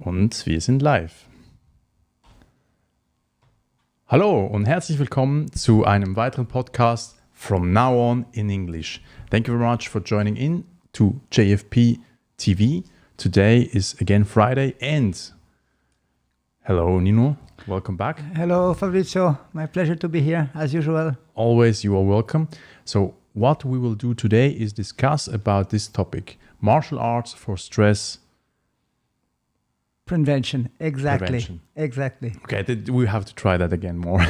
Und wir sind live. Hallo und herzlich willkommen zu einem weiteren Podcast From Now On in English. Thank you very much for joining in to JFP TV. Today is again Friday and hello Nuno, welcome back. Hello Fabrizio, my pleasure to be here as usual. Always you are welcome. So what we will do today is discuss about this topic, martial arts for stress Prevention, exactly. Okay, we have to try that again more.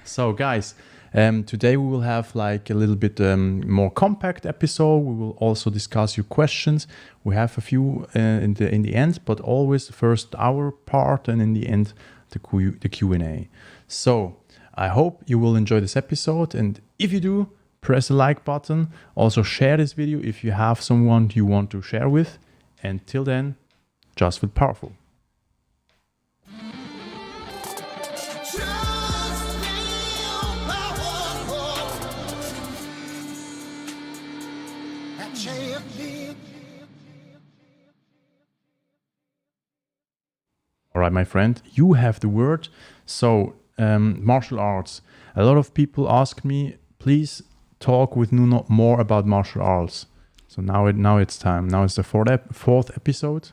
So guys, today we will have like a little bit more compact episode. We will also discuss your questions. We have a few in the end, but always first our part and in the end the Q&A. So I hope you will enjoy this episode, and if you do, press the like button. Also share this video if you have someone you want to share with. And till then, just feel powerful. All right, my friend, you have the word. So, martial arts. A lot of people ask me, please talk with Nuno more about martial arts. So now it's time. Now it's the fourth episode.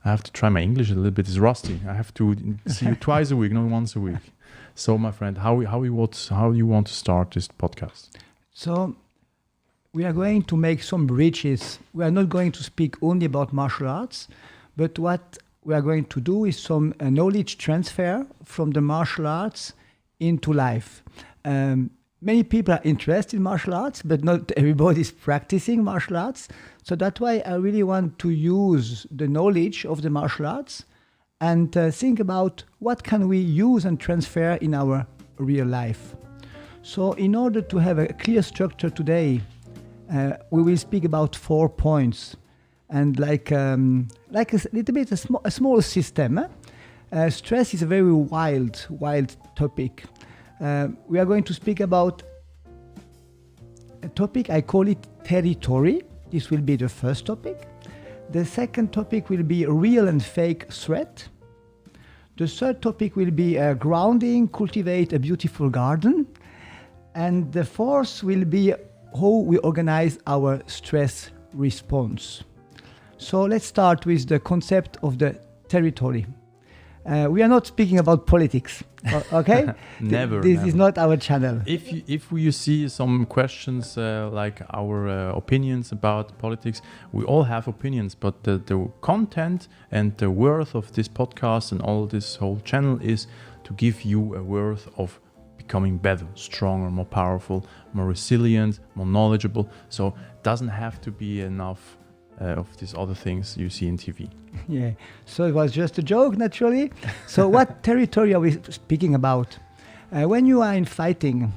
I have to try my English a little bit. It's rusty. I have to see you twice a week, not once a week. So, my friend, how you want to start this podcast? So, we are going to make some bridges. We are not going to speak only about martial arts, but what we are going to do is some knowledge transfer from the martial arts into life. Many people are interested in martial arts, but not everybody is practicing martial arts. So that's why I really want to use the knowledge of the martial arts and think about what can we use and transfer in our real life. So in order to have a clear structure today, we will speak about 4 points and like a little bit a small system. Stress is a very wild topic. We are going to speak about a topic, I call it territory. This will be the first topic. The second topic will be real and fake threat. The third topic will be grounding, cultivate a beautiful garden. And the fourth will be how we organize our stress response. So let's start with the concept of the territory. We are not speaking about politics, okay? Never. This is not our channel. If you see some questions like our opinions about politics, we all have opinions, but the content and the worth of this podcast and all this whole channel is to give you a worth of becoming better, stronger, more powerful, more resilient, more knowledgeable. So it doesn't have to be enough of these other things you see in TV. Yeah, so it was just a joke, naturally. So what territory are we speaking about? When you are in fighting,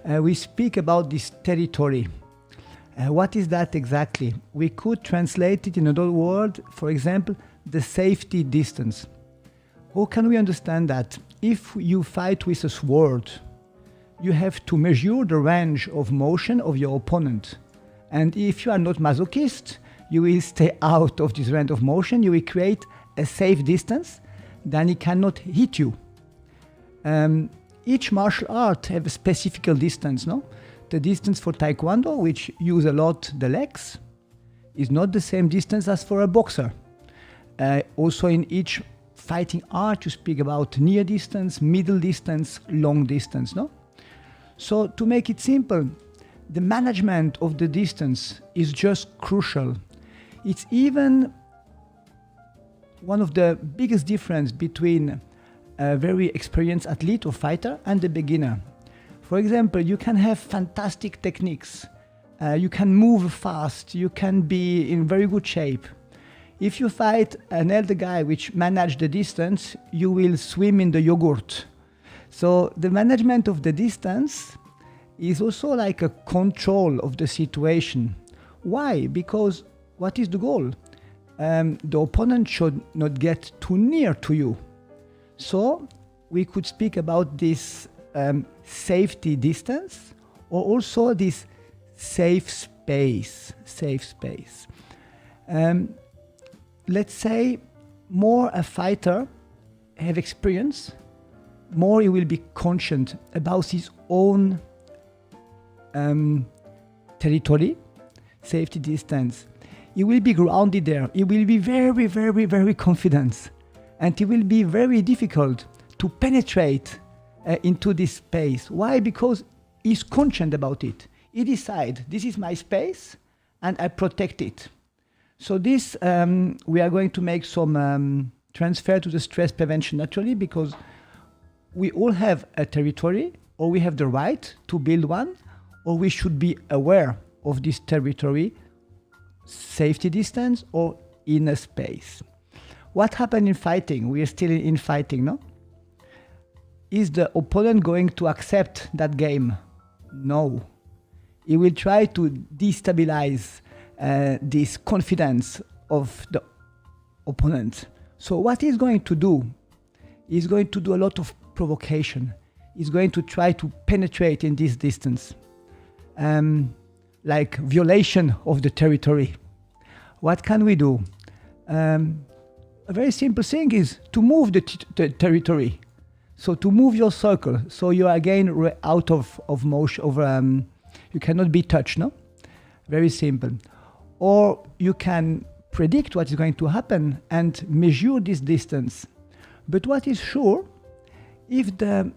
we speak about this territory. What is that exactly? We could translate it in another word, for example, the safety distance. How can we understand that? If you fight with a sword, you have to measure the range of motion of your opponent. And if you are not masochist, you will stay out of this range of motion. You will create a safe distance, then he cannot hit you. Each martial art have a specific distance, no? The distance for Taekwondo, which use a lot the legs, is not the same distance as for a boxer. Also in each fighting art, you speak about near distance, middle distance, long distance, no? So to make it simple, the management of the distance is just crucial. It's even one of the biggest difference between a very experienced athlete or fighter and the beginner. For example, you can have fantastic techniques. You can move fast. You can be in very good shape. If you fight an elder guy which manage the distance, you will swim in the yogurt. So the management of the distance is also like a control of the situation. Why? Because what is the goal? The opponent should not get too near to you. So we could speak about this safety distance or also this safe space. Let's say more a fighter have experience, more he will be conscious about his own territory, safety distance. He will be grounded there. He will be very, very, very confident. And it will be very difficult to penetrate into this space. Why? Because he's conscious about it. He decides, this is my space, and I protect it. So this, we are going to make some transfer to the stress prevention naturally, because we all have a territory, or we have the right to build one, or we should be aware of this territory, safety distance, or inner space. What happened in fighting? We are still in fighting, no? Is the opponent going to accept that game? No. He will try to destabilize this confidence of the opponent. So what he's going to do? He's going to do a lot of provocation. He's going to try to penetrate in this distance. Like violation of the territory. What can we do? A very simple thing is to move the territory. So to move your circle, so you are again out of motion, you cannot be touched, no? Very simple. Or you can predict what is going to happen and measure this distance. But what is sure, if the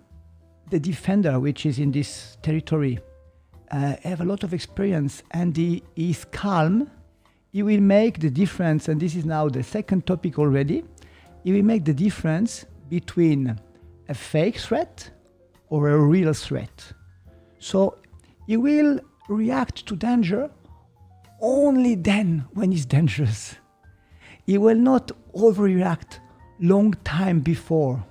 defender, which is in this territory, have a lot of experience and he is calm, he will make the difference, and this is now the second topic already, he will make the difference between a fake threat or a real threat. So he will react to danger only then when it's dangerous. He will not overreact long time before.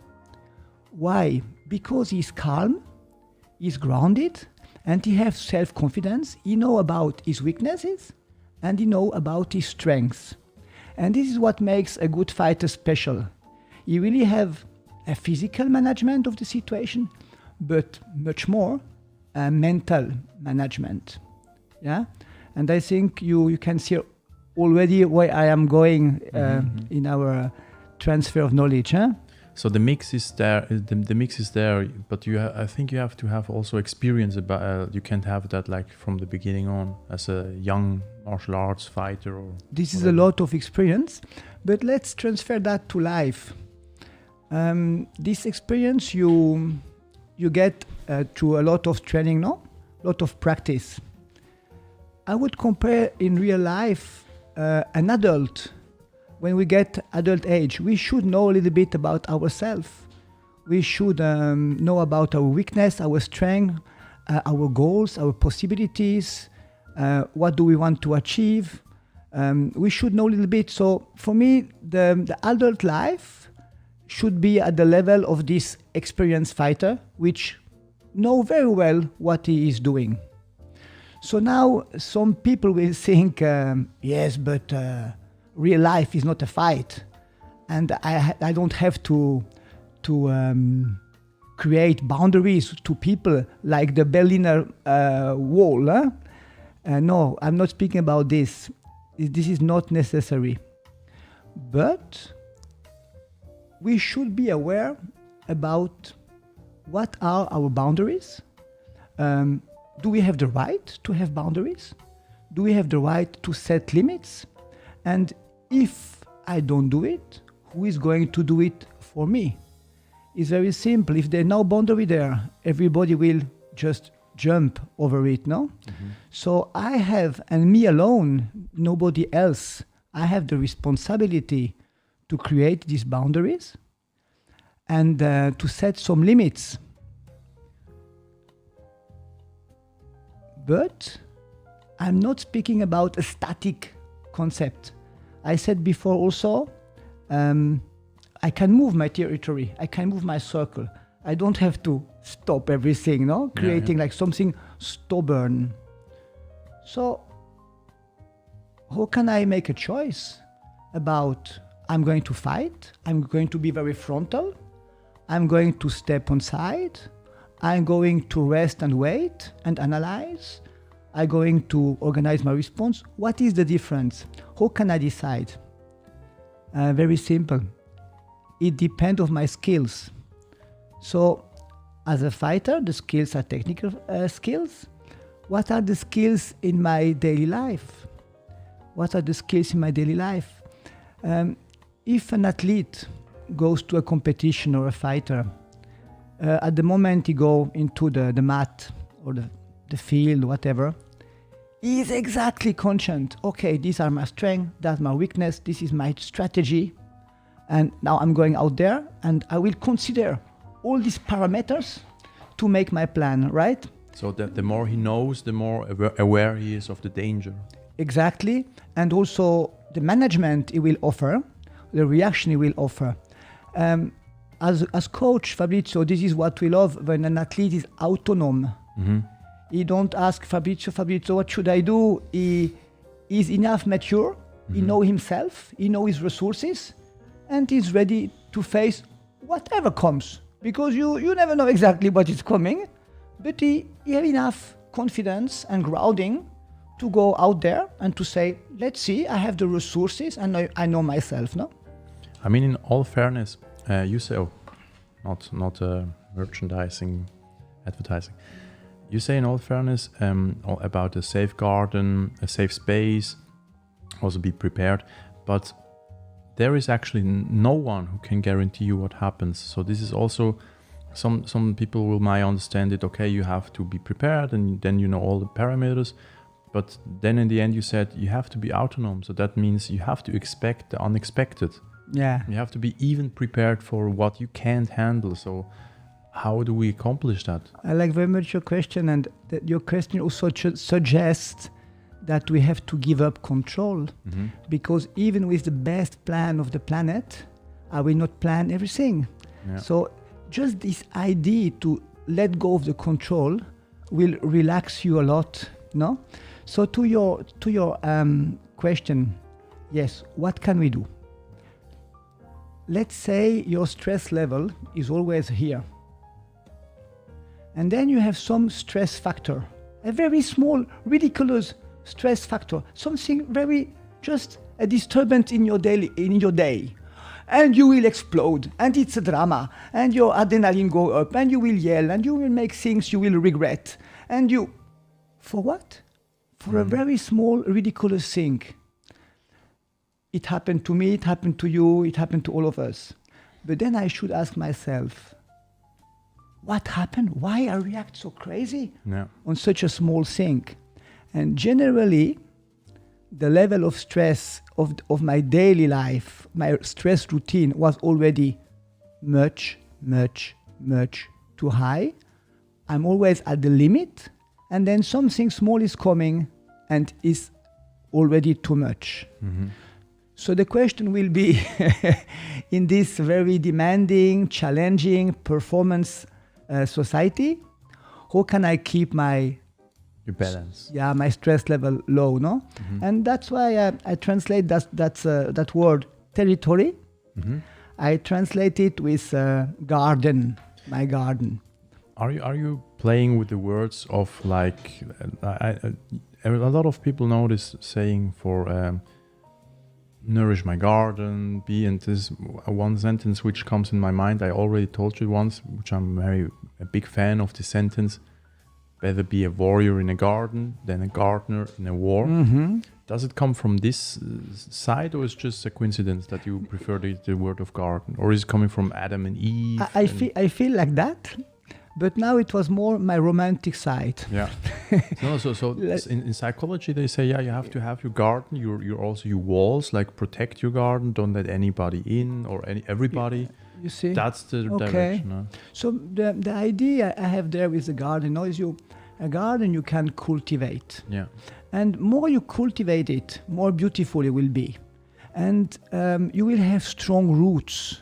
Why? Because he's calm, he's grounded, and he has self-confidence. He knows about his weaknesses, and he knows about his strengths. And this is what makes a good fighter special. You really have a physical management of the situation, but much more a mental management. Yeah? And I think you can see already where I am going in our transfer of knowledge. Huh? So the mix is there. The mix is there, but I think you have to have also experience about. You can't have that like from the beginning on as a young martial arts fighter. Or this is a lot of experience, but let's transfer that to life. This experience you get through a lot of training, no? A lot of practice. I would compare in real life an adult. When we get adult age, we should know a little bit about ourselves. We should know about our weakness, our strength, our goals, our possibilities, what do we want to achieve. We should know a little bit. So for me, the adult life should be at the level of this experienced fighter, which know very well what he is doing. So now some people will think, yes, but real life is not a fight, and I don't have to create boundaries to people like the Berliner Wall. Huh? No, I'm not speaking about this. This is not necessary. But we should be aware about what are our boundaries. Do we have the right to have boundaries? Do we have the right to set limits? And if I don't do it, who is going to do it for me? It's very simple. If there's no boundary there, everybody will just jump over it, no? Mm-hmm. So I have, and me alone, nobody else, I have the responsibility to create these boundaries and to set some limits. But I'm not speaking about a static concept. I said before also, I can move my territory, I can move my circle. I don't have to stop everything, no? Creating like something stubborn. So how can I make a choice about I'm going to fight, I'm going to be very frontal, I'm going to step on side, I'm going to rest and wait and analyze, I'm going to organize my response. What is the difference? How can I decide? Very simple. It depends on my skills. So, as a fighter, the skills are technical skills. What are the skills in my daily life? What are the skills in my daily life? If an athlete goes to a competition or a fighter, at the moment he go into the mat or the field, whatever, he is exactly conscious. Okay, these are my strengths, that's my weakness, this is my strategy. And now I'm going out there and I will consider all these parameters to make my plan, right? So that the more he knows, the more aware he is of the danger. Exactly. And also the management he will offer, the reaction he will offer. As coach, Fabrizio, this is what we love when an athlete is autonomous. Mm-hmm. He don't ask Fabrizio, what should I do? He is enough mature, he know himself, he know his resources, and he's ready to face whatever comes. Because you never know exactly what is coming, but he have enough confidence and grounding to go out there and to say, let's see, I have the resources and I know myself, no? I mean, in all fairness, you say, not merchandising, advertising. You say in all fairness about a safe garden, a safe space, also be prepared, but there is actually no one who can guarantee you what happens. So this is also, some people might understand it, okay, you have to be prepared and then you know all the parameters, but then in the end you said you have to be autonomous. So that means you have to expect the unexpected. Yeah. You have to be even prepared for what you can't handle. So how do we accomplish that? I like very much your question, and your question also suggests that we have to give up control, because even with the best plan of the planet, I will not plan everything. Yeah. So just this idea to let go of the control will relax you a lot, no? So to your question, yes, what can we do? Let's say your stress level is always here. And then you have some stress factor, a very small, ridiculous stress factor, something very, just a disturbance in your day. And you will explode, and it's a drama, and your adrenaline go up, and you will yell, and you will make things you will regret. And you, for what? For a very small, ridiculous thing. It happened to me, it happened to you, it happened to all of us. But then I should ask myself, what happened? Why I react so crazy on such a small thing? And generally, the level of stress of my daily life, my stress routine was already much too high. I'm always at the limit, and then something small is coming and is already too much. So the question will be, in this very demanding, challenging performance society, how can I keep my balance? Yeah, my stress level low, no? And that's why I translate that word territory. I translate it with garden, my garden. Are you playing with the words of like a lot of people know this saying for nourish my garden, and this one sentence which comes in my mind. I already told you once, which I'm a big fan of the sentence. Better be a warrior in a garden than a gardener in a war. Does it come from this side, or is it just a coincidence that you prefer the word of garden, or is it coming from Adam and Eve? I feel like that, but now it was more my romantic side. Yeah. So in psychology they say, yeah, you have to have your garden, your also your walls, like protect your garden, don't let anybody in or everybody. You see, that's the direction. Huh? So the idea I have there with the garden is a garden you can cultivate. Yeah. And more you cultivate it, more beautiful it will be. And you will have strong roots.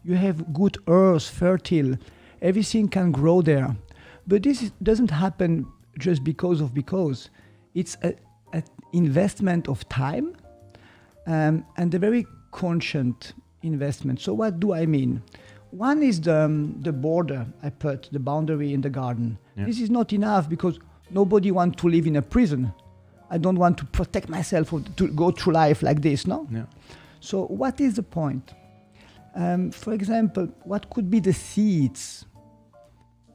You have good earth, fertile. Everything can grow there. But this doesn't happen just because. It's an investment of time and a very conscious investment. So what do I mean? One is the border I put, the boundary in the garden. Yeah. This is not enough because nobody wants to live in a prison. I don't want to protect myself or to go through life like this, no? Yeah. So what is the point? For example, what could be the seeds?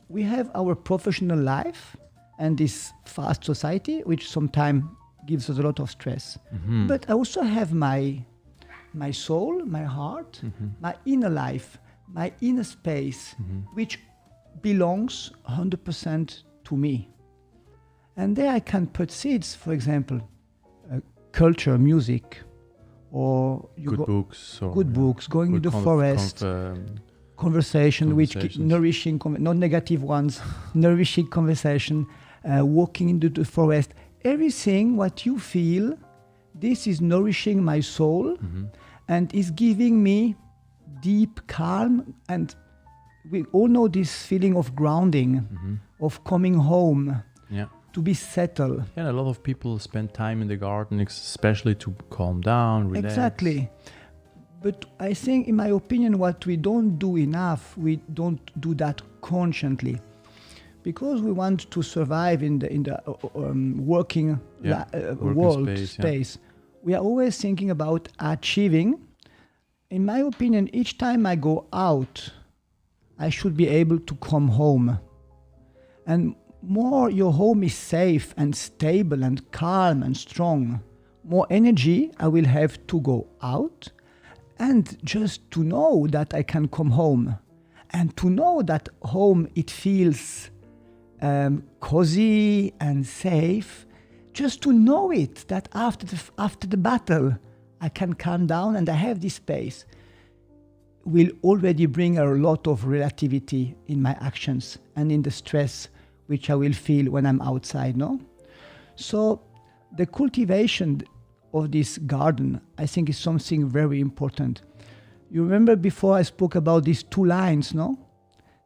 We have our professional life and this fast society, which sometimes gives us a lot of stress. But I also have my soul, my heart, my inner life, my inner space, which belongs 100% to me. And there I can put seeds, for example, culture, music, or good books, going in the forest, conversation which nourishing, not negative ones, nourishing conversation, walking into the forest. Everything what you feel, this is nourishing my soul and is giving me deep calm. And we all know this feeling of grounding, of coming home, to be settled. Yeah, a lot of people spend time in the garden, especially to calm down, relax. Exactly. But I think, in my opinion, what we don't do enough, we don't do that consciously. Because we want to survive in the working world space. We are always thinking about achieving. In my opinion, each time I go out, I should be able to come home. And more your home is safe and stable and calm and strong, more energy I will have to go out and just to know that I can come home. And to know that home, it feels cozy and safe. Just to know it, that after the battle, I can calm down and I have this space, will already bring a lot of relativity in my actions and in the stress which I will feel when I'm outside, no? So the cultivation of this garden, I think, is something very important. You remember before I spoke about these 2 lines, no?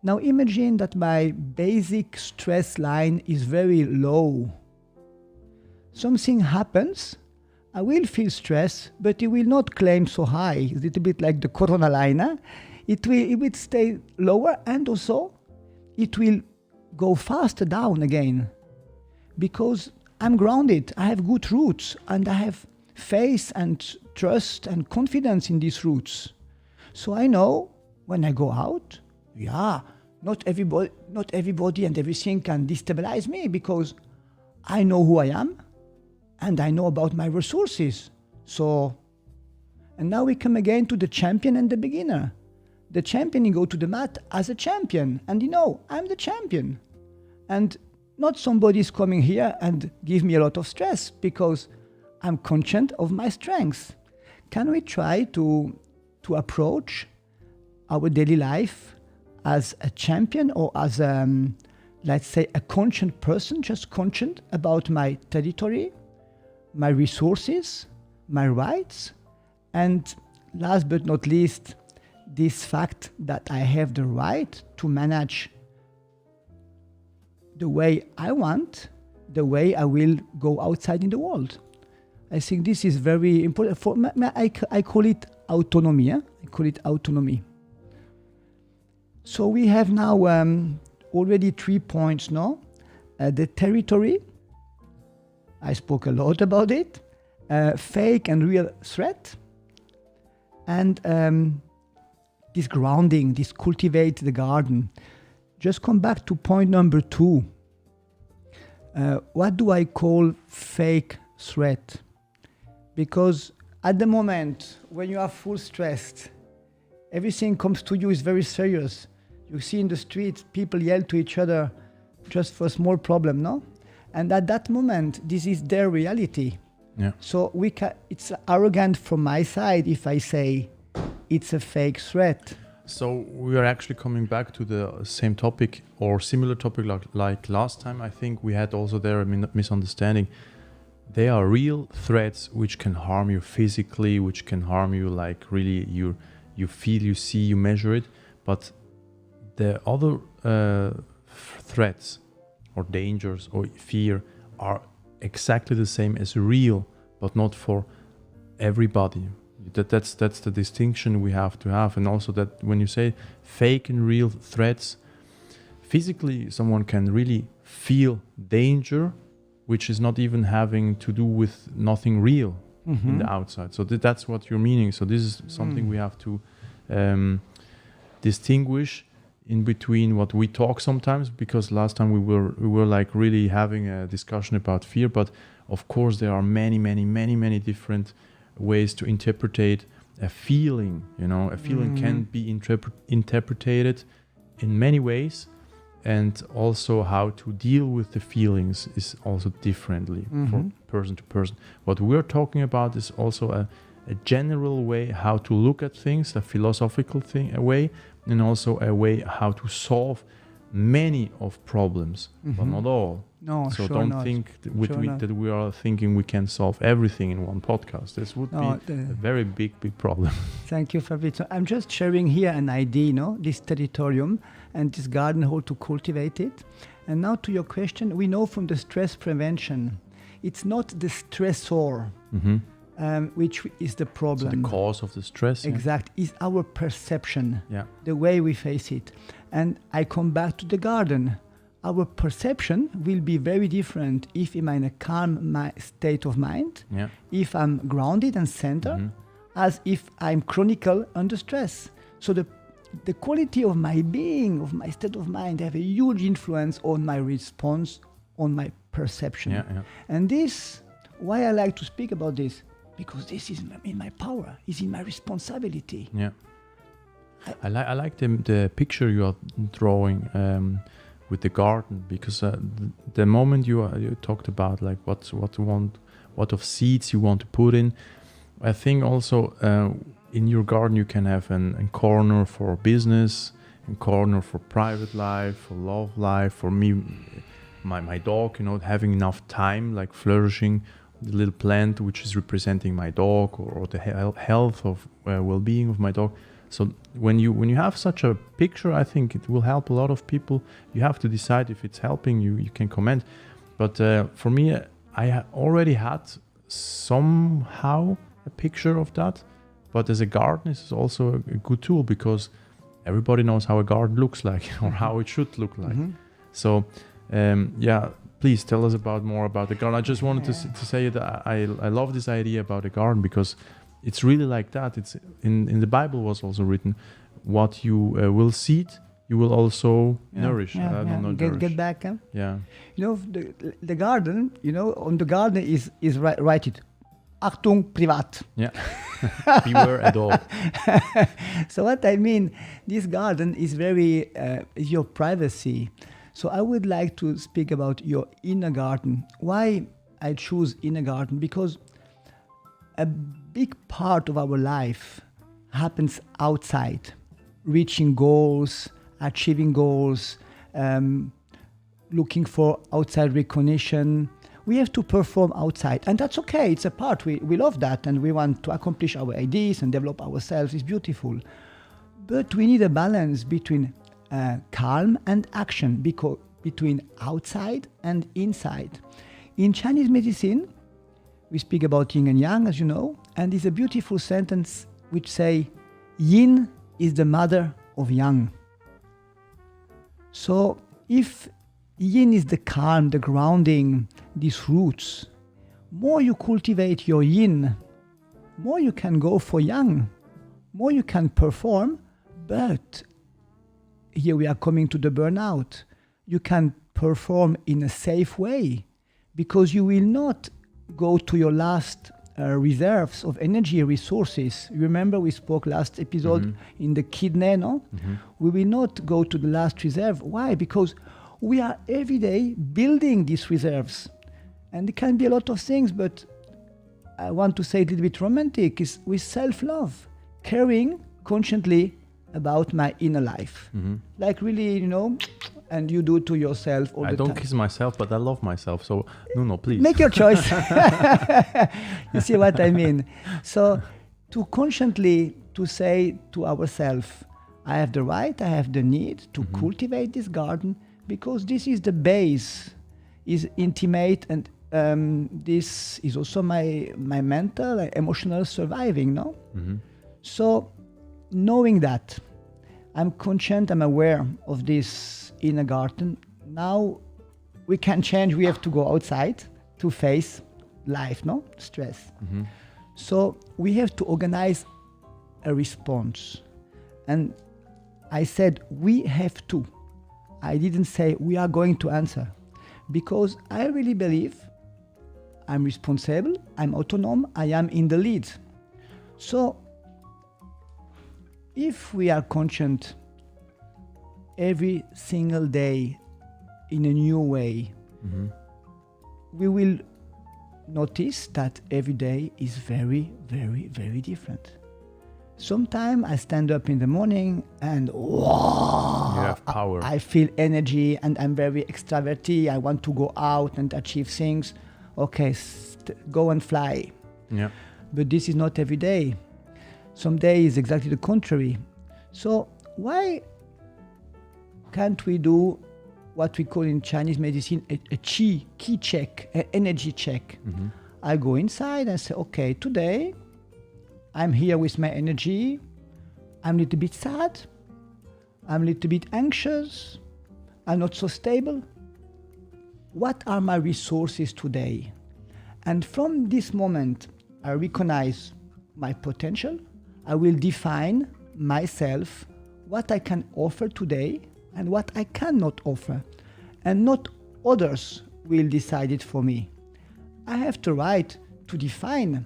Now imagine that my basic stress line is very low. Something happens, I will feel stress, but it will not climb so high. It's a little bit like the corona line. Huh? It will stay lower, and also it will go faster down again. Because I'm grounded, I have good roots, and I have faith and trust and confidence in these roots. So I know when I go out, not everybody and everything can destabilize me, because I know who I am and I know about my resources. So, and now we come again to the champion and the beginner. The champion, you go to the mat as a champion, and I'm the champion. And not somebody is coming here and give me a lot of stress, because I'm conscious of my strengths. Can we try to approach our daily life as a champion, or as let's say a conscious person, just conscious about my territory, my resources, my rights, and last but not least, this fact that I have the right to manage the way I want, the way I will go outside in the world. I think this is very important. I call it autonomy. I call it autonomy. So we have now already 3 points now. The territory, I spoke a lot about it. Fake and real threat. And this grounding, this cultivate the garden. Just come back to point number 2. What do I call fake threat? Because at the moment when you are full stressed, everything comes to you is very serious. You see in the streets, people yell to each other just for a small problem, no? And at that moment, this is their reality. Yeah. So it's arrogant from my side if I say it's a fake threat. So we are actually coming back to the same topic or similar topic like last time. I think we had also there a misunderstanding. They are real threats which can harm you physically, which can harm you like really you feel, you see, you measure it. But the other threats or dangers or fear are exactly the same as real, but not for everybody. That's the distinction we have to have. And also that when you say fake and real threats, physically someone can really feel danger, which is not even having to do with nothing real. in the outside. So that's what you're meaning. So this is something we have to distinguish in between what we talk sometimes, because last time we were like really having a discussion about fear, but of course there are many different ways to interpret a feeling. A feeling can be interpreted in many ways, and also how to deal with the feelings is also differently from person to person. What we're talking about is also a general way how to look at things, a philosophical a way, and also a way how to solve many of problems, but not all. No, so sure don't not. think that Not. that we are thinking we can solve everything in one podcast. This would be a very big problem. Thank you, Fabrizio. I'm just sharing here an idea, this territorium and this garden, how to cultivate it. And now to your question, we know from the stress prevention, it's not the stressor which is the problem. So the cause of the stress. Exact, is our perception, Yeah. the way we face it. And I come back to the garden. Our perception will be very different if I'm in a calm state of mind, if I'm grounded and centered, as if I'm chronical under stress. So the quality of my being, of my state of mind, have a huge influence on my response, on my perception. And this, why I like to speak about this, because this is in my power, is in my responsibility. Yeah. I like the picture you are drawing with the garden, because the moment you talked about like what of seeds you want to put in, I think also in your garden you can have a corner for business, a corner for private life, for love life. For me, my dog, having enough time, like flourishing the little plant which is representing my dog, or the health of well-being of my dog. So when you have such a picture, I think it will help a lot of people. You have to decide if it's helping you. You can comment. But for me, I already had somehow a picture of that. But as a garden, it's also a good tool, because everybody knows how a garden looks like, or how it should look like. So please tell us more about the garden. I just wanted to say that I love this idea about the garden, because it's really like that. It's in the Bible was also written, what you will seed, you will also nourish. Get back. Yeah. The garden, on the garden is write it. Achtung, privat. Yeah. Beware at all. So what I mean, this garden is very is your privacy. So I would like to speak about your inner garden. Why I choose inner garden? Because a big part of our life happens outside, reaching goals, achieving goals, looking for outside recognition. We have to perform outside, and that's okay. It's a part. We love that, and we want to accomplish our ideas and develop ourselves. It's beautiful. But we need a balance between calm and action, between outside and inside. In Chinese medicine, we speak about yin and yang, as you know, and it's a beautiful sentence which say, yin is the mother of yang. So if yin is the calm, the grounding, these roots, more you cultivate your yin, more you can go for yang, more you can perform, but here we are coming to the burnout. You can perform in a safe way, because you will not go to your last reserves of energy resources. You remember we spoke last episode in the kidney, no? We will not go to the last reserve. Why? Because we are every day building these reserves. And it can be a lot of things, but I want to say a little bit romantic, is with self-love, caring consciously about my inner life. Like really, and you do it to yourself all the time. I don't kiss myself, but I love myself. So, Nuno, please. Make your choice. You see what I mean? So, to consciously to say to ourselves, I have the right, I have the need to cultivate this garden, because this is the base, is intimate, and this is also my mental, emotional surviving, no? So, knowing that, I'm conscious, I'm aware of this inner garden. Now we can change, we have to go outside to face life, no? Stress. So we have to organize a response. And I said, we have to. I didn't say we are going to answer, because I really believe I'm responsible, I'm autonomous, I am in the lead. So if we are conscious every single day in a new way, we will notice that every day is very, very, very different. Sometimes I stand up in the morning and wow, you have power. I feel energy and I'm very extroverted. I want to go out and achieve things. Okay, go and fly. Yeah. But this is not every day. Some days exactly the contrary. So why can't we do what we call in Chinese medicine a qi check, an energy check? I go inside and say, okay, today I'm here with my energy. I'm a little bit sad. I'm a little bit anxious. I'm not so stable. What are my resources today? And from this moment, I recognize my potential. I will define myself, what I can offer today and what I cannot offer. And not others will decide it for me. I have the right to define,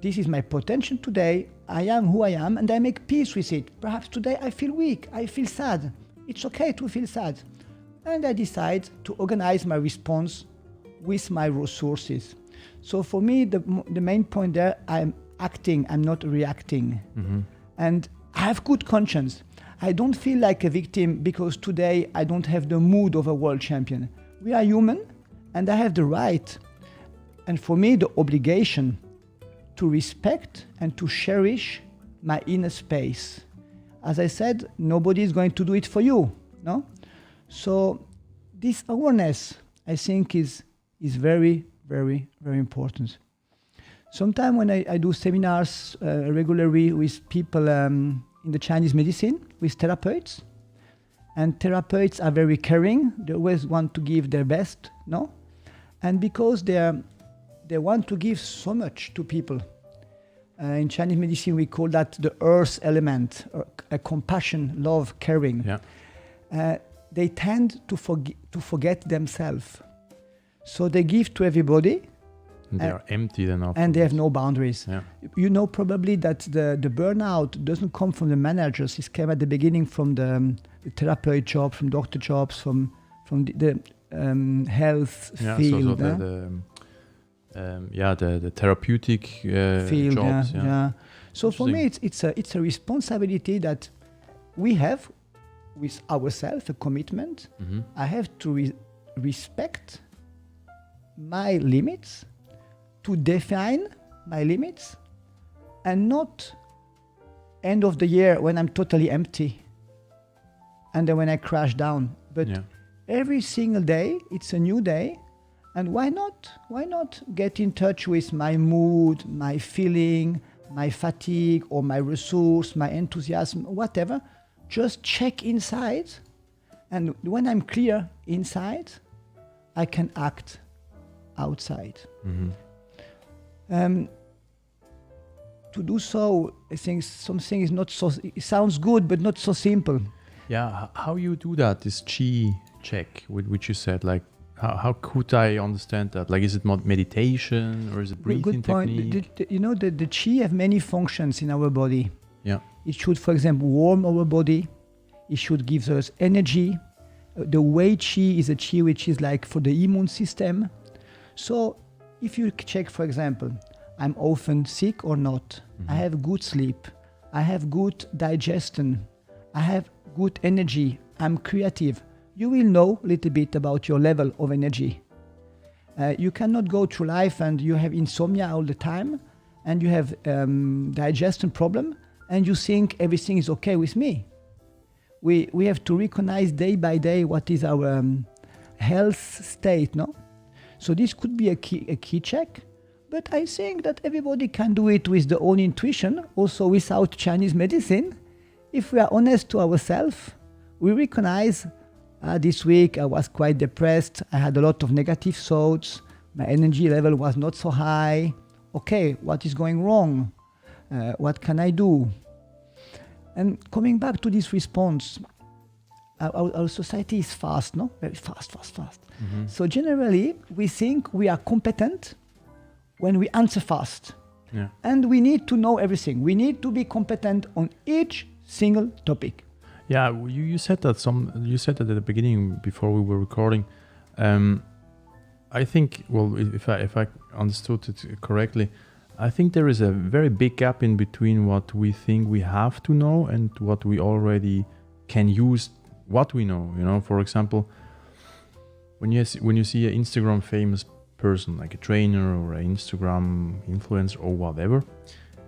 this is my potential today, I am who I am, and I make peace with it. Perhaps today I feel weak, I feel sad. It's okay to feel sad. And I decide to organize my response with my resources. So for me, the main point there, I'm acting, I'm not reacting. And I have good conscience. I don't feel like a victim because today I don't have the mood of a world champion. We are human, and I have the right, and for me, the obligation to respect and to cherish my inner space. As I said, nobody is going to do it for you, no? So this awareness, I think, is very, very, very important. Sometimes when I do seminars regularly with people in the Chinese medicine, with therapeutes, and therapeutes are very caring, they always want to give their best, no? And because they want to give so much to people. In Chinese medicine, we call that the earth element, compassion, love, caring. Yeah. They tend to forget themselves. So they give to everybody. They are empty then afterwards. And they have no boundaries. Yeah. You know probably that the burnout doesn't come from the managers. It came at the beginning from the therapeutic job, from doctor jobs, from the health field. The therapeutic field, jobs. Yeah. So for me, it's a responsibility that we have with ourselves, a commitment. I have to respect my limits, to define my limits, and not end of the year when I'm totally empty and then when I crash down. But every single day, it's a new day. And why not get in touch with my mood, my feeling, my fatigue, or my resource, my enthusiasm, whatever. Just check inside. And when I'm clear inside, I can act outside. To do so, I think something is not so, it sounds good, but not so simple. Yeah, how you do that, this qi check, which you said, like, how could I understand that? Like, is it more meditation or is it breathing technique? The qi have many functions in our body. Yeah. It should, for example, warm our body. It should give us energy. The wei qi is a qi which is like for the immune system. So if you check, for example, I'm often sick or not, I have good sleep, I have good digestion, I have good energy, I'm creative, you will know a little bit about your level of energy. You cannot go through life and you have insomnia all the time and you have digestion problem and you think everything is okay with me. We have to recognize day by day what is our health state, no? So this could be a key check, but I think that everybody can do it with their own intuition, also without Chinese medicine. If we are honest to ourselves, we recognize this week I was quite depressed, I had a lot of negative thoughts, my energy level was not so high, okay, what is going wrong? What can I do? And coming back to this response, our society is fast, no? Very fast. Mm-hmm. So generally, we think we are competent when we answer fast. Yeah. And we need to know everything. We need to be competent on each single topic. Yeah, you said that at the beginning before we were recording. I think, well, if I understood it correctly, I think there is a very big gap in between what we think we have to know and what we already can use. What we know, for example, when you see an Instagram famous person like a trainer or an Instagram influencer or whatever,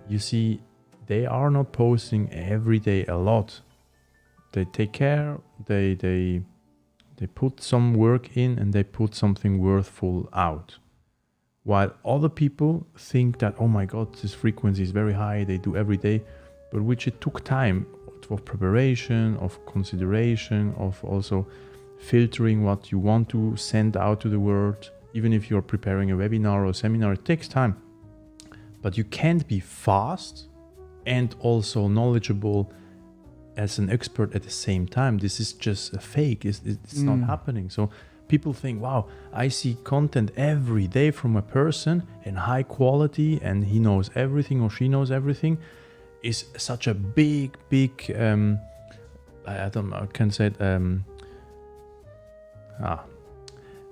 you see they are not posting every day a lot. They take care, they put some work in and they put something worthful out. While other people think that, oh my God, this frequency is very high, they do every day, but which it took time of preparation, of consideration, of also filtering what you want to send out to the world. Even if you're preparing a webinar or a seminar, it takes time. But you can't be fast and also knowledgeable as an expert at the same time. This is just a fake. It's not happening. So people think, wow, I see content every day from a person in high quality and he knows everything or she knows everything. Is such a big I don't know, I can say it,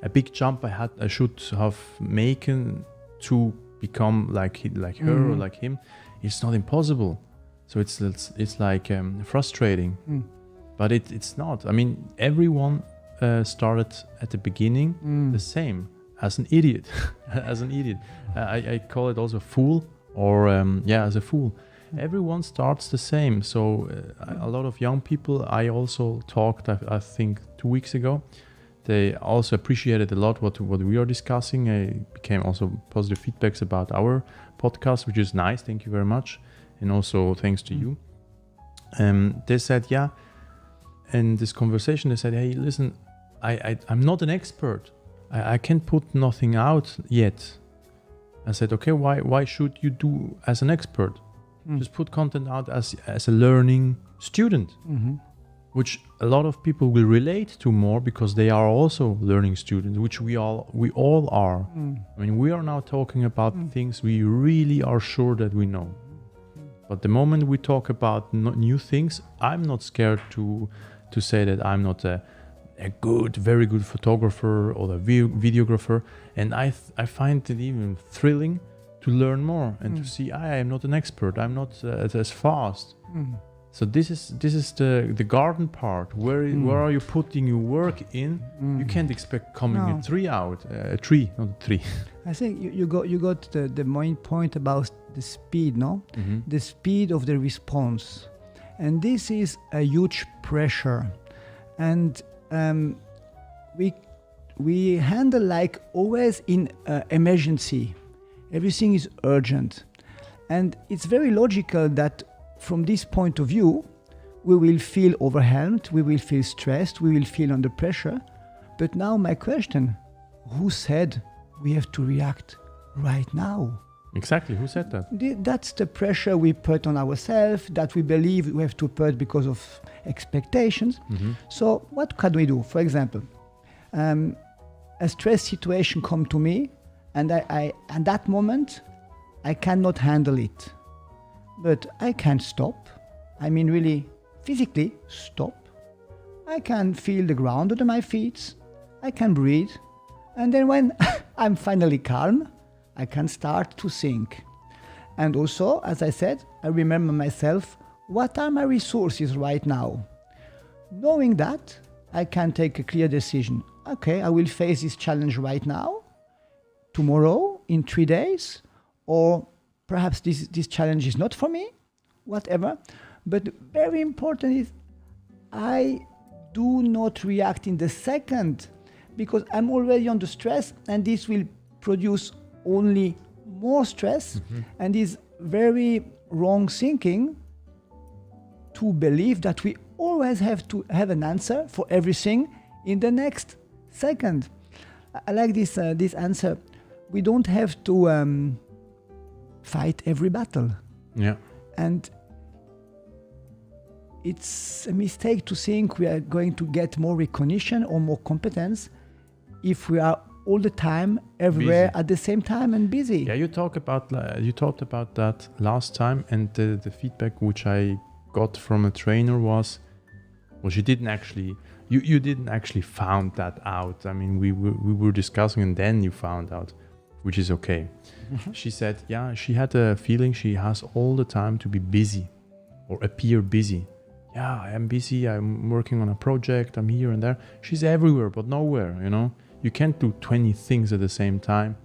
a big jump I should have making to become like her or like him. It's not impossible. So it's like frustrating, but it's not. I mean, everyone started at the beginning the same, as an idiot, I call it also fool or as a fool. Everyone starts the same. So a lot of young people, I also talked, I think 2 weeks ago, they also appreciated a lot what we are discussing. It became also positive feedbacks about our podcast, which is nice. Thank you very much. And also thanks to you. They said, in this conversation, they said, hey, listen, I'm not an expert. I can't put nothing out yet. I said, okay, why should you do as an expert? Just put content out as a learning student, which a lot of people will relate to more because they are also learning students, which we all are. I mean, we are now talking about things we really are sure that we know. But the moment we talk about new things, I'm not scared to say that I'm not a very good photographer or a videographer, and I find it even thrilling to learn more and to see I am not an expert. I'm not as fast. So this is the garden part. Where are you putting your work in? You can't expect coming a tree, not a tree. I think you got the main point about the speed, no? The speed of the response, and this is a huge pressure, and we handle like always in emergency. Everything is urgent, and it's very logical that from this point of view, we will feel overwhelmed, we will feel stressed, we will feel under pressure. But now my question, who said we have to react right now? Exactly, who said that? That's the pressure we put on ourselves, that we believe we have to put because of expectations. So what can we do? For example, a stress situation come to me, and I at that moment, I cannot handle it. But I can stop. I mean, really, physically stop. I can feel the ground under my feet. I can breathe. And then when I'm finally calm, I can start to think. And also, as I said, I remember myself, what are my resources right now? Knowing that, I can take a clear decision. Okay, I will face this challenge right now, tomorrow, in 3 days, or perhaps this challenge is not for me, whatever. But very important is I do not react in the second, because I'm already under stress, and this will produce only more stress. And is very wrong thinking to believe that we always have to have an answer for everything in the next second. I like this answer. We don't have to fight every battle. Yeah. And it's a mistake to think we are going to get more recognition or more competence if we are all the time, everywhere Busy. at the same time and busy. Yeah, you talked about that last time, and the feedback which I got from a trainer was, well, you didn't actually found that out. I mean, we were discussing, and then you found out, which is okay. Mm-hmm. She said, yeah, she had a feeling she has all the time to be busy or appear busy. Yeah, I am busy. I'm working on a project. I'm here and there. She's everywhere, but nowhere, you know. You can't do 20 things at the same time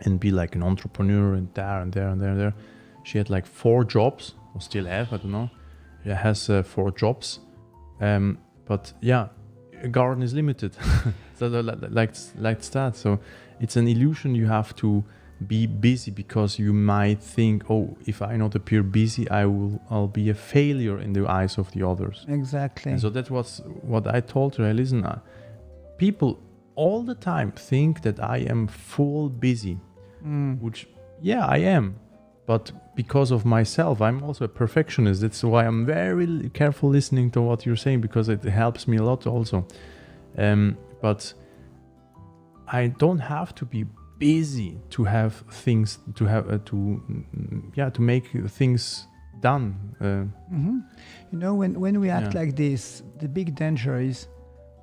and be like an entrepreneur and there and there and there and there. She had like 4 jobs, or still have, I don't know. She has 4 jobs. But yeah, a garden is limited. So like that. So it's an illusion. You have to be busy because you might think, oh, if I not appear busy, I'll be a failure in the eyes of the others. Exactly. And so that was what I told her. Listen, people all the time think that I am full busy, which, yeah, I am. But because of myself, I'm also a perfectionist. That's why I'm very careful listening to what you're saying, because it helps me a lot also. But I don't have to be busy to have things, to make things done. You know, when we act like this, the big danger is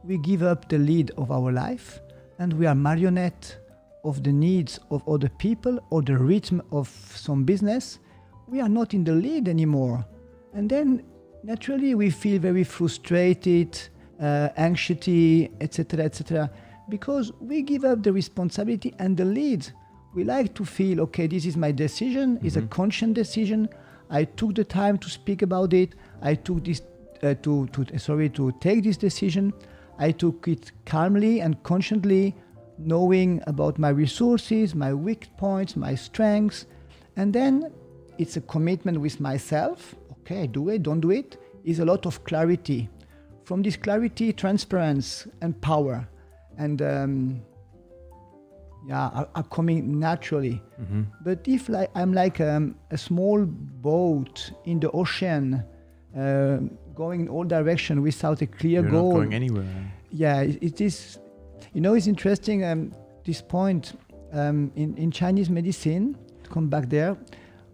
we give up the lead of our life and we are marionette of the needs of other people or the rhythm of some business. We are not in the lead anymore. And then naturally we feel very frustrated, anxiety, etc., because we give up the responsibility and the lead. We like to feel, okay, this is my decision, it's a conscious decision. I took the time to speak about it. I took this to take this decision. I took it calmly and consciently, knowing about my resources, my weak points, my strengths. And then it's a commitment with myself. Okay, do it, don't do it. Is a lot of clarity. From this clarity, transparency and power and are coming naturally. But if I'm like a small boat in the ocean, going in all directions without a clear goal. Not going anywhere. Yeah, it is. You know, it's interesting. This point in Chinese medicine. To come back there,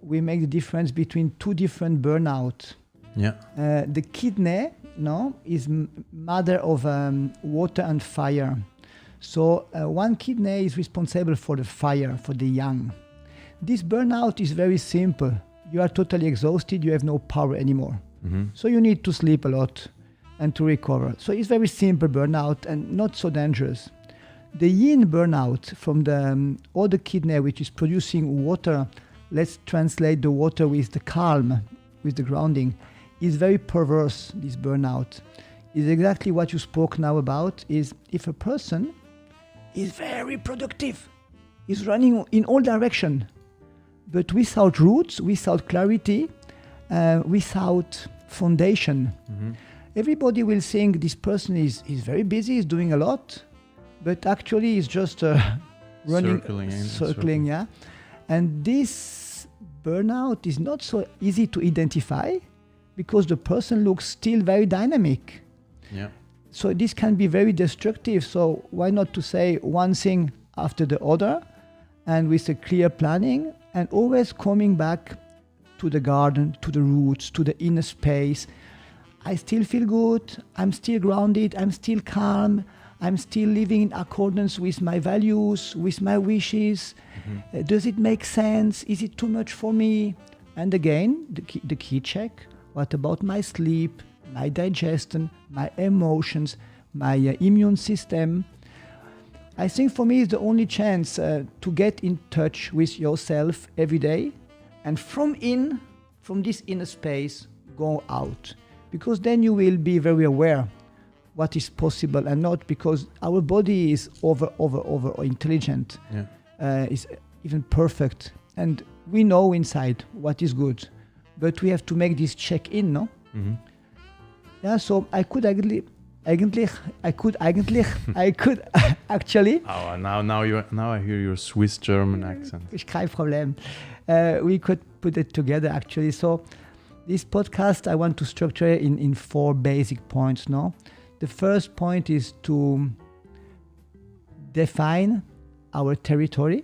we make the difference between 2 different burnout. Yeah. The kidney, is mother of water and fire. So one kidney is responsible for the fire, for the yang. This burnout is very simple. You are totally exhausted. You have no power anymore. So you need to sleep a lot and to recover. So it's very simple burnout and not so dangerous. The yin burnout from the other kidney, which is producing water, let's translate the water with the calm, with the grounding, is very perverse. This burnout is exactly what you spoke now about, is if a person is very productive, is running in all directions, but without roots, without clarity, without foundation. Everybody will think this person is very busy, is doing a lot, but actually is just running, circling, yeah. And this burnout is not so easy to identify because the person looks still very dynamic. Yeah. So this can be very destructive. So why not to say one thing after the other, and with a clear planning, and always coming back to the garden, to the roots, to the inner space. I still feel good. I'm still grounded. I'm still calm. I'm still living in accordance with my values, with my wishes. Does it make sense? Is it too much for me? And again, the key check. What about my sleep, my digestion, my emotions, my immune system? I think for me it's the only chance to get in touch with yourself every day, and from this inner space, go out, because then you will be very aware what is possible and not, because our body is over intelligent, is even perfect, and we know inside what is good, but we have to make this check-in, no? Yeah, so I could I could actually. Oh, now I hear your Swiss German accent. Ist kein Problem. We could put it together actually. So this podcast I want to structure in 4 basic points. No, the first point is to define our territory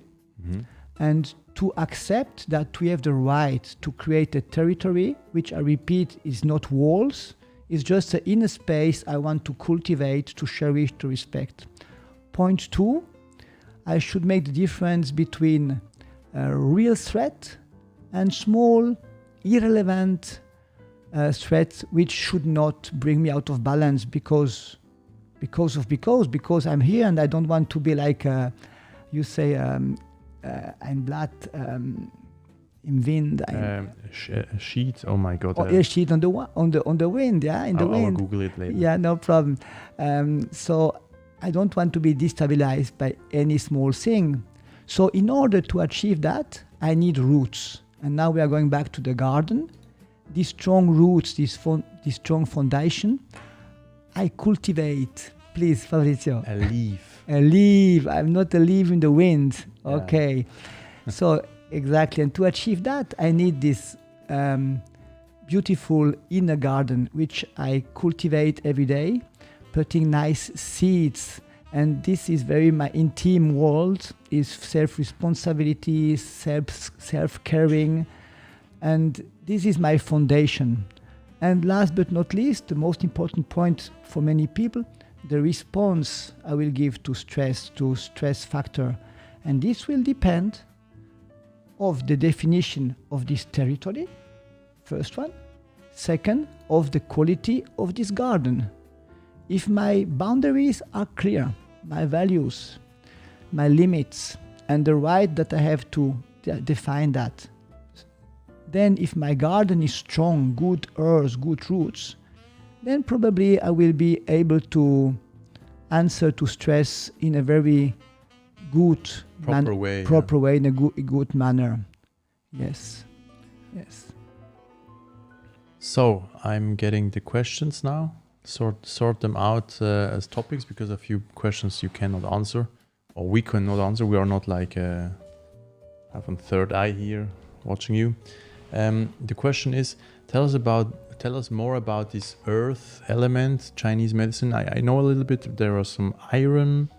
and to accept that we have the right to create a territory, which I repeat is not walls. It's just an inner space I want to cultivate, to cherish, to respect. Point 2, I should make the difference between a real threat and small, irrelevant threats which should not bring me out of balance because I'm here and I don't want to be like you say ein Blatt im Wind. A sheet. Oh my God. A sheet on the wind. Yeah, in the wind. I'll Google it later. Yeah, no problem. So I don't want to be destabilized by any small thing. So in order to achieve that, I need roots. And now we are going back to the garden. These strong roots, this strong foundation, I cultivate. Please, Fabrizio. A leaf. A leaf. I'm not a leaf in the wind. Yeah. Okay. So exactly. And to achieve that, I need this beautiful inner garden, which I cultivate every day, putting nice seeds. And this is very my intimate world, is self-responsibility, self-caring. And this is my foundation. And last but not least, the most important point for many people, the response I will give to stress factor. And this will depend of the definition of this territory, first one. Second, of the quality of this garden. If my boundaries are clear, my values, my limits, and the right that I have to define that, then if my garden is strong, good earth, good roots, then probably I will be able to answer to stress in a very good proper way, in a good manner. Yes. So I'm getting the questions now. Sort them out as topics, because a few questions you cannot answer, or we cannot answer. We are not like have a third eye here watching you. The question is, tell us more about this earth element, Chinese medicine. I know a little bit. There are some iron,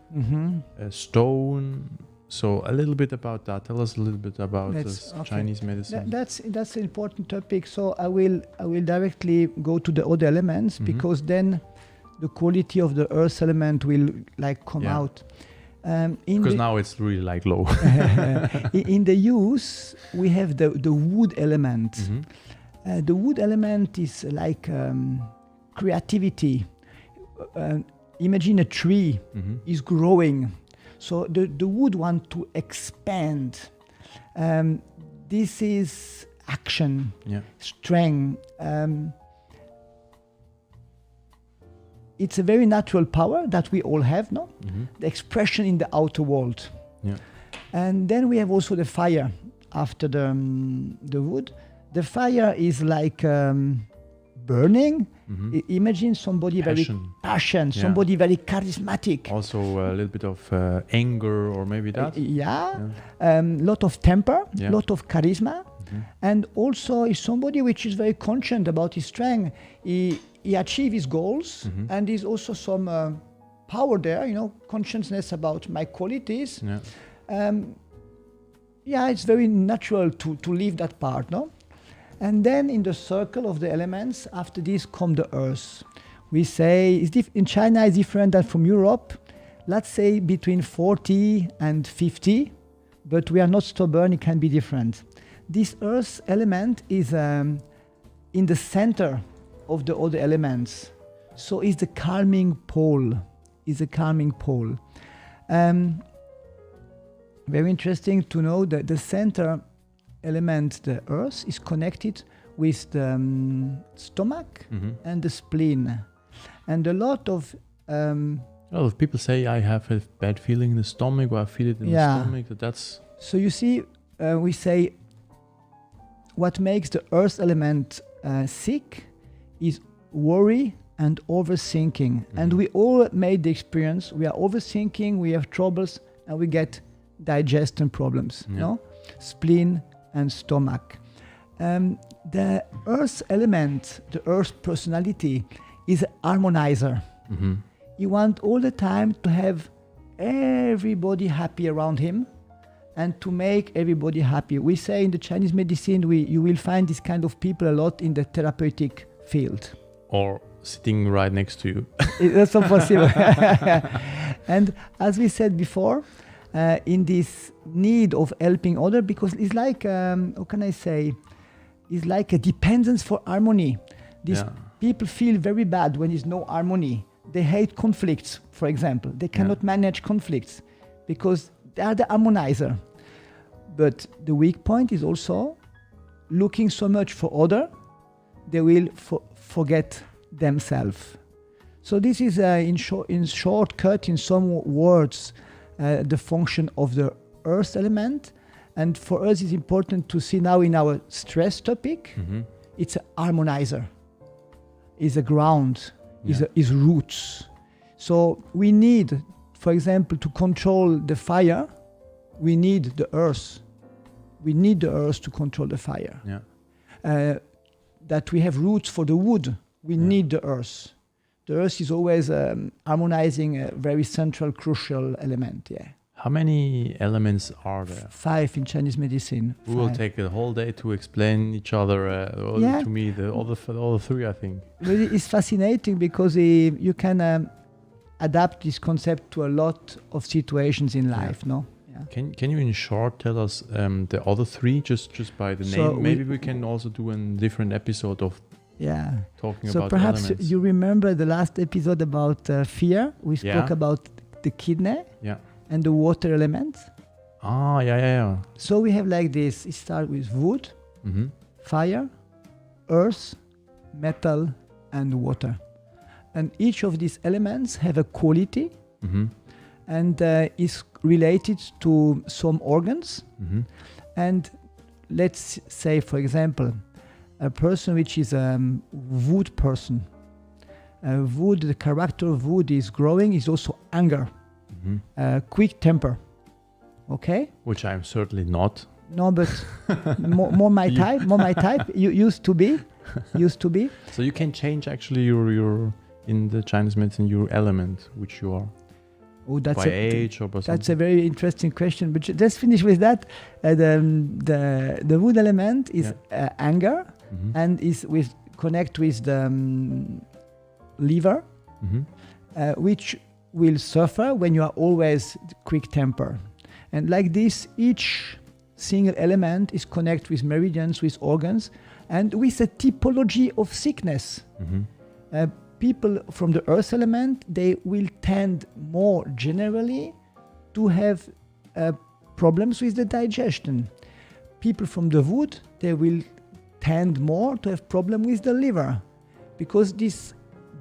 stone. So a little bit about that. Tell us a little bit about this Chinese medicine. That's an important topic. So I will directly go to the other elements, because then the quality of the earth element will come out. Because now it's really low. In the use, we have the wood element. The wood element is like creativity. Imagine a tree is growing. So the wood want to expand. This is action, strength. It's a very natural power that we all have, no? The expression in the outer world. Yeah. And then we have also the fire after the wood. The fire is like burning. Imagine somebody very passionate, somebody very charismatic. Also a little bit of anger, or maybe that. Lot of temper, lot of charisma, and also is somebody which is very conscious about his strength. He achieves his goals, and there's also some power there, consciousness about my qualities. It's very natural to leave that part, no? And then in the circle of the elements, after this come the earth. We say, in China it's different than from Europe. Let's say between 40 and 50, but we are not stubborn, it can be different. This earth element is in the center of the other elements. So it's the calming pole. Very interesting to know that the center element, the earth, is connected with the stomach and the spleen. And a lot of people say, I have a bad feeling in the stomach, or I feel it in the stomach. That's so you see, we say what makes the earth element sick is worry and overthinking. And we all made the experience. We are overthinking, we have troubles, and we get digestion problems, no? Spleen and stomach. The earth element, the earth personality, is an harmonizer. He wants all the time to have everybody happy around him and to make everybody happy. We say in the Chinese medicine, you will find this kind of people a lot in the therapeutic field. Or sitting right next to you. It's also possible. And as we said before, in this need of helping others, because it's like, how can I say, it's like a dependence for harmony. These people feel very bad when there's no harmony. They hate conflicts, for example. They cannot manage conflicts because they are the harmonizer. But the weak point is also looking so much for others, they will forget themselves. So this is, in shortcut, in some words, the function of the earth element. And for us, it's important to see now in our stress topic, it's a harmonizer, it's a ground, is roots. So we need, for example, to control the fire, we need the earth. We need the earth to control the fire. That we have roots for the wood, we need the earth. The earth is always harmonizing a very central, crucial element. How many elements are there? 5 in Chinese medicine. We will take a whole day to explain each other. To me, all the 3, I think. Really, it's fascinating because you can adapt this concept to a lot of situations in life. No? Can you in short tell us the other 3 just by the name? Maybe we can also do a different episode of talking about perhaps the elements. You remember the last episode about fear. We spoke about the kidney. And the water elements. So we have like this. It starts with wood, fire, earth, metal, and water. And each of these elements have a quality and is related to some organs. And let's say, for example, a person which is a wood person. Wood, the character of wood is growing, is also anger. Quick temper, okay? Which I'm certainly not. No, but more my type. More my type. You used to be. So you can change actually your in the Chinese medicine your element, which you are. Oh, that's by age or by something. That's a very interesting question. But let's finish with that. The wood element is anger, and is connect with the liver, which will suffer when you are always quick temper. And like this, each single element is connected with meridians, with organs, and with a typology of sickness. People from the earth element, they will tend more generally to have problems with the digestion. People from the wood, they will tend more to have problem with the liver, because this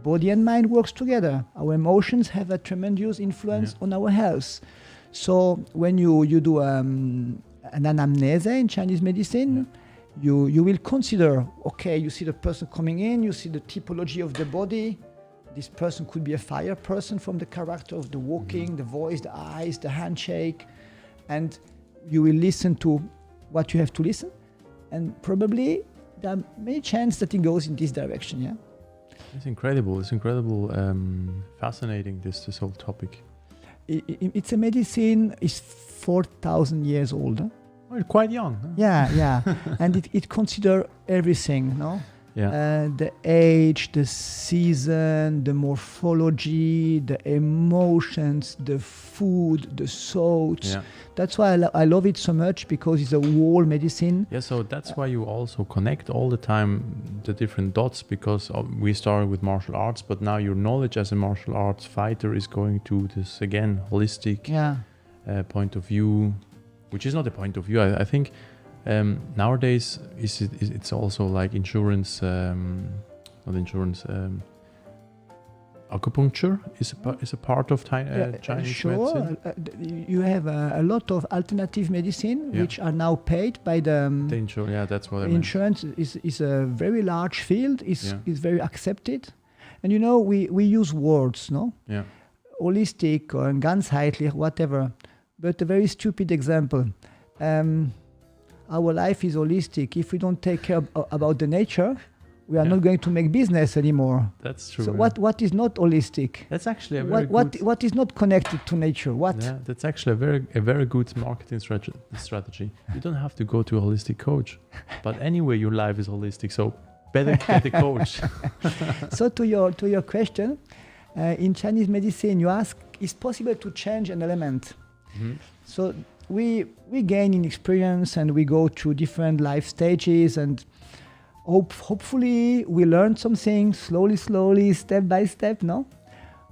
body and mind works together. Our emotions have a tremendous influence on our health. So when you do an anamnese in Chinese medicine, you will consider, okay, you see the person coming in, you see the typology of the body. This person could be a fire person from the character of the walking, the voice, the eyes, the handshake. And you will listen to what you have to listen. And probably there are many chances that it goes in this direction, It's incredible. Fascinating, this whole topic. It's a medicine, it's 4,000 years old. Well, quite young. Huh? Yeah. And it considers everything, no? The age, the season, the morphology, the emotions, the food, the thoughts. That's why I love it so much, because it's a whole medicine. So that's why you also connect all the time the different dots, because we started with martial arts, but now your knowledge as a martial arts fighter is going to this, again, holistic point of view, which is not a point of view. I think nowadays it's also like insurance, not insurance. Acupuncture is a part of Chinese medicine. You have a lot of alternative medicine which are now paid by the insurance. That's what I meant. Insurance is a very large field. Is very accepted, And we use words, no? Yeah. Holistic or ganzheitlich, whatever. But a very stupid example. Our life is holistic. If we don't take care about the nature, we are not going to make business anymore. That's true. So what is not holistic? That's actually a very good... What is not connected to nature? What? Yeah, that's actually a very good marketing strategy. You don't have to go to a holistic coach. But anyway, your life is holistic, so better get a coach. So to your question, in Chinese medicine, you ask, is possible to change an element? Mm-hmm. So we gain in experience and we go through different life stages, and hopefully we learn something slowly, step by step, no?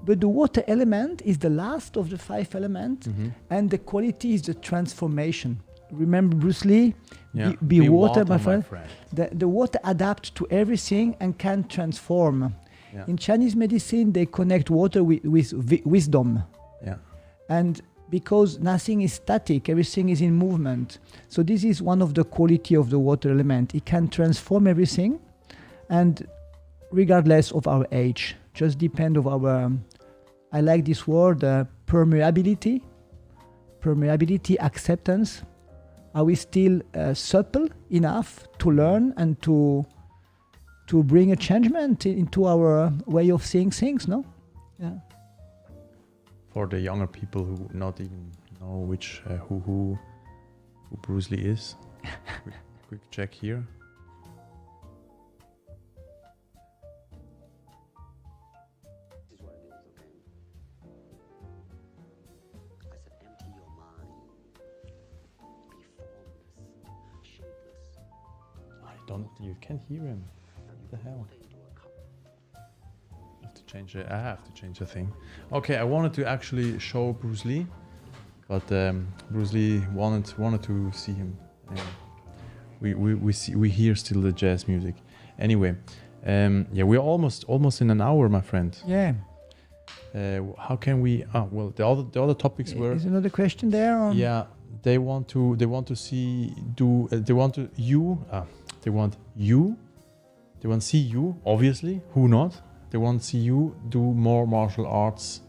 But the water element is the last of the 5 elements, and the quality is the transformation. Remember Bruce Lee? Yeah. Be water, my friend. The water adapts to everything and can transform. Yeah. In Chinese medicine, they connect water with wisdom. Yeah. And because nothing is static, everything is in movement. So this is one of the quality of the water element. It can transform everything, and regardless of our age, just depend of our, I like this word, permeability, acceptance. Are we still supple enough to learn and to bring a changement into our way of seeing things, no? Yeah. For the younger people who not even know which who Bruce Lee is, quick check here. This is what it is, okay? I said, empty your mind. Be formless, shapeless. You can't hear him. What the hell? I have to change the thing. Okay, I wanted to actually show Bruce Lee, but Bruce Lee wanted to see him. We hear still the jazz music. Anyway, yeah, we're almost in an hour, my friend. Yeah. How can we? Well, the other topics were. Is another question there? Or? Yeah, they want to see you. Obviously, who not? They want to see you do more martial arts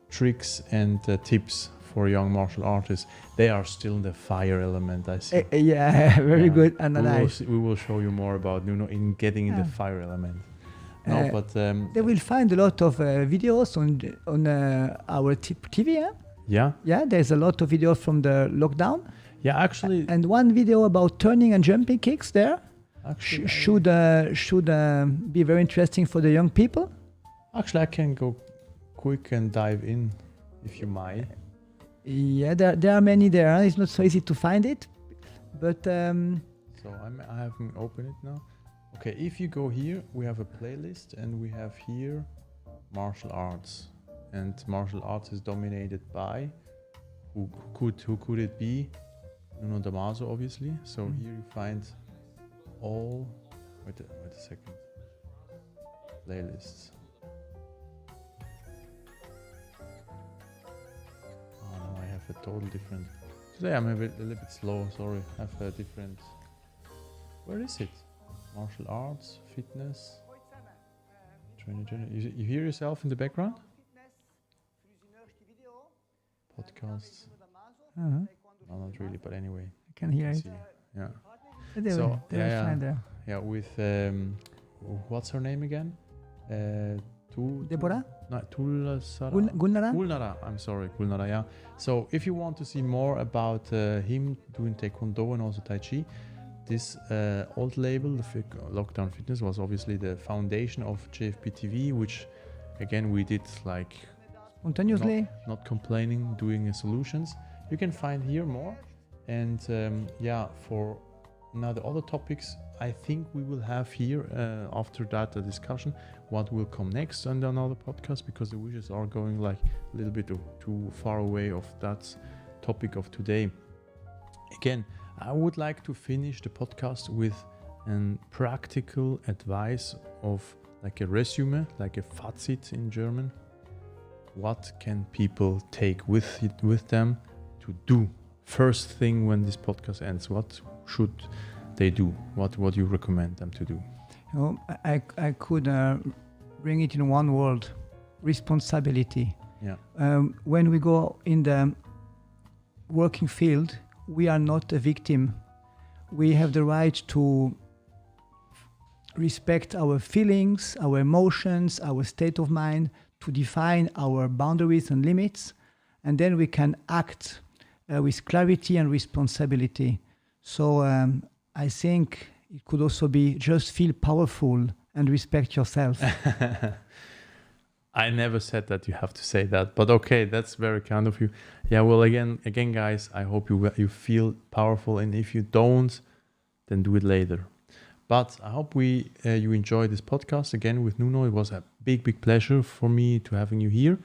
tricks and tips for young martial artists. They are still in the fire element, I see. Yeah, very good. And we will show you more about Nuno in getting in the fire element. No, but they will find a lot of videos on our TV. Yeah? Yeah. Yeah, there's a lot of videos from the lockdown. Yeah, actually. And one video about turning and jumping kicks there. Actually, should be very interesting for the young people. Actually, I can go quick and dive in, if you mind. Yeah, there are many there. It's not so easy to find it, but. So I haven't opened it now. Okay, if you go here, we have a playlist, and we have here martial arts, and martial arts is dominated by who could it be? Nuno Damaso, obviously. So here you find all. Wait a second. Playlists. Oh no, I have a total different. Today I'm a little bit slow. Sorry, I have a different. Where is it? Martial arts, fitness. You hear yourself in the background? Podcasts. No, not really, but anyway. I can hear it. Yeah. So yeah, with what's her name again? Deborah? No, Gulnara? I'm sorry, Gulnara. Yeah. So if you want to see more about him doing Taekwondo and also Tai Chi, this old label, the Lockdown Fitness, was obviously the foundation of JFP TV, which again we did like spontaneously, not complaining, doing solutions. You can find here more, and yeah, for now the other topics I think we will have here after that a discussion what will come next on another podcast, because the wishes are going like a little bit too far away of that topic of today. Again, I would like to finish the podcast with a practical advice of like a resume, like a Fazit in German. What can people take with them to do first thing when this podcast ends? What should they do? What would you recommend them to do? I could bring it in one word: responsibility. Yeah. When we go in the working field, we are not a victim. We have the right to respect our feelings, our emotions, our state of mind, to define our boundaries and limits, and then we can act with clarity and responsibility. So I think it could also be just feel powerful and respect yourself. I never said that you have to say that, but okay, that's very kind of you. Yeah, well, again, guys, I hope you feel powerful, and if you don't, then do it later. But I hope you enjoy this podcast again with Nuno. It was a big pleasure for me to having you here.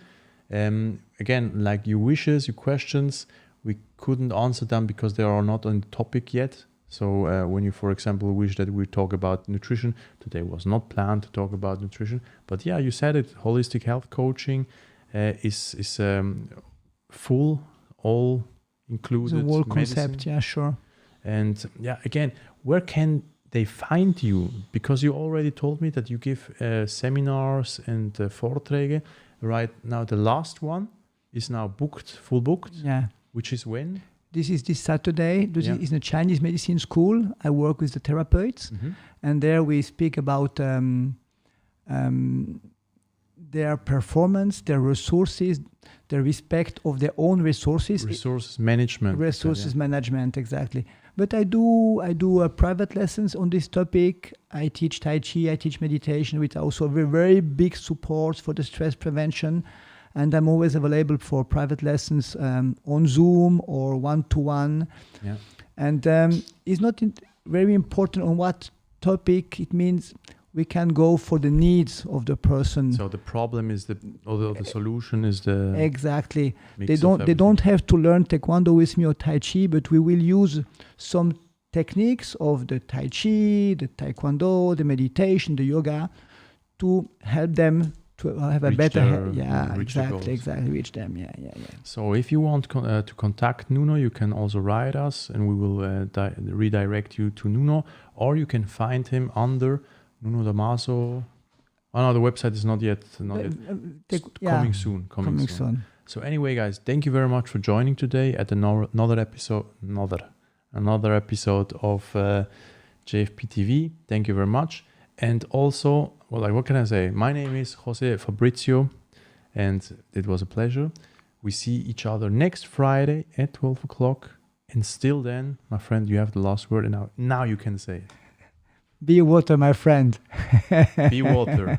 Again, like your wishes, your questions, we couldn't answer them because they are not on the topic yet. So when you, for example, wish that we talk about nutrition, today was not planned to talk about nutrition. But yeah, you said it, holistic health coaching is full, all included. The whole medicine. concept, yeah, sure. And yeah, again, where can they find you? Because you already told me that you give seminars and Vorträge. Right now, the last one is now booked, full booked. Yeah. Which is when? This is this Saturday. This Yeah. is in a Chinese medicine school. I work with the therapeutes, and there we speak about their performance, their resources, the respect of their own resources. Resources management. Resources management, exactly. But I do private lessons on this topic. I teach Tai Chi, I teach meditation, with also very big support for the stress prevention. And I'm always available for private lessons on Zoom or one-to-one. Yeah. And it's not very important on what topic. It means we can go for the needs of the person. So the problem is although the solution is the exactly. mix They of don't everything. have to learn Taekwondo with me or Tai Chi, but we will use some techniques of the Tai Chi, the Taekwondo, the meditation, the yoga, to help them to have a Reach better reach their goals. exactly reach them. Yeah. So if you want to contact Nuno, you can also write us, and we will redirect you to Nuno, or you can find him under Nuno Damaso. Oh no, the website is not yet. Coming soon. Coming soon. So anyway, guys, thank you very much for joining today at another episode of JFP TV. Thank you very much. And also, well, like, what can I say? My name is Jose Fabrizio, and it was a pleasure. We see each other next Friday at 12 o'clock. And still then, my friend, you have the last word, and now you can say it. Be water, my friend. Be water.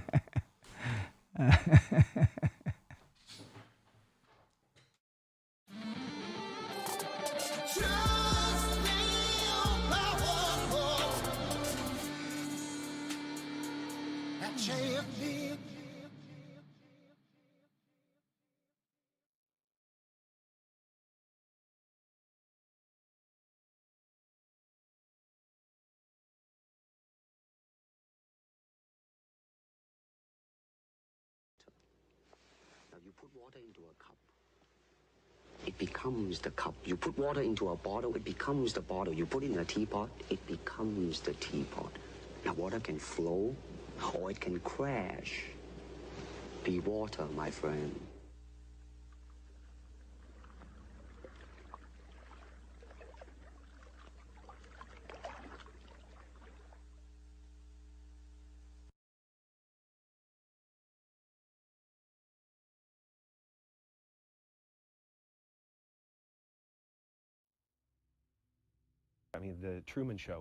JFP. Now you put water into a cup, it becomes the cup. You put water into a bottle, it becomes the bottle. You put it in a teapot, it becomes the teapot. Now water can flow or it can crash. Be water, my friend. I mean, the Truman Show